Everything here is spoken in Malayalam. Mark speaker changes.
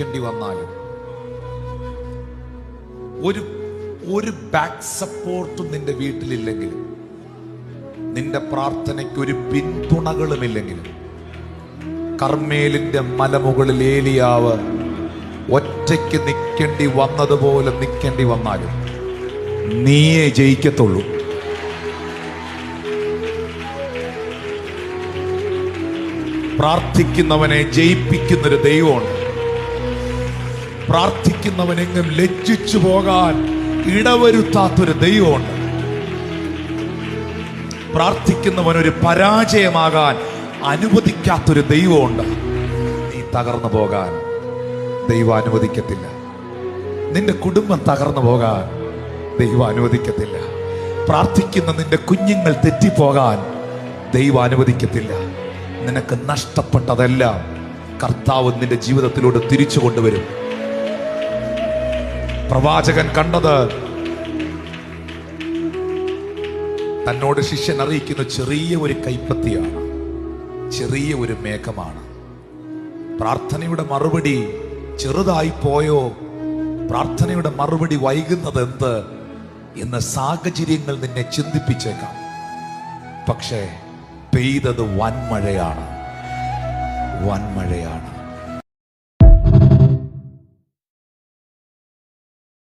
Speaker 1: നിൽക്കേണ്ടി വന്നാലും, ഒരു ബാക്ക് സപ്പോർട്ടും നിന്റെ വീട്ടിലില്ലെങ്കിലും, നിന്റെ പ്രാർത്ഥനയ്ക്ക് ഒരു പിന്തുണകളുമില്ലെങ്കിലും, കർമ്മേലിന്റെ മലമുകളിൽ ഏലിയാവ് ഒറ്റയ്ക്ക് നിൽക്കേണ്ടി വന്നതുപോലെ നിൽക്കേണ്ടി വന്നാലും നീയേ ജയിക്കത്തുള്ളൂ. പ്രാർത്ഥിക്കുന്നവനെ ജയിപ്പിക്കുന്നൊരു ദൈവമുണ്ട്. പ്രാർത്ഥിക്കുന്നവനെങ്ങും ലജ്ജിച്ചു പോകാൻ ഇടവരുത്താത്തൊരു ദൈവമുണ്ട്. പ്രാർത്ഥിക്കുന്നവനൊരു പരാജയമാകാൻ അനുവദിക്കാത്തൊരു ദൈവമുണ്ട്. നീ തകർന്നു പോകാൻ ദൈവം അനുവദിക്കത്തില്ല. നിന്റെ കുടുംബം തകർന്നു പോകാൻ ദൈവം അനുവദിക്കത്തില്ല. പ്രാർത്ഥിക്കുന്ന നിന്റെ കുഞ്ഞുങ്ങൾ തെറ്റിപ്പോകാൻ ദൈവം അനുവദിക്കത്തില്ല. നിനക്ക് നഷ്ടപ്പെട്ടതെല്ലാം കർത്താവ് നിന്റെ ജീവിതത്തിലൂടെ തിരിച്ചു കൊണ്ടുവരും. പ്രവാചകൻ കണ്ടത് തന്നോട് ശിഷ്യൻ അറിയിക്കുന്ന ചെറിയ ഒരു കൈപ്പത്തിയാണ്, ചെറിയ ഒരു മേഘമാണ്. പ്രാർത്ഥനയുടെ മറുപടി ചെറുതായി പോയോ, പ്രാർത്ഥനയുടെ മറുപടി വൈകുന്നത് എന്ത് എന്ന സാഹചര്യങ്ങൾ നിന്നെ ചിന്തിപ്പിച്ചേക്കാം. പക്ഷേ പെയ്തത് വൻമഴയാണ്, വൻമഴയാണ്.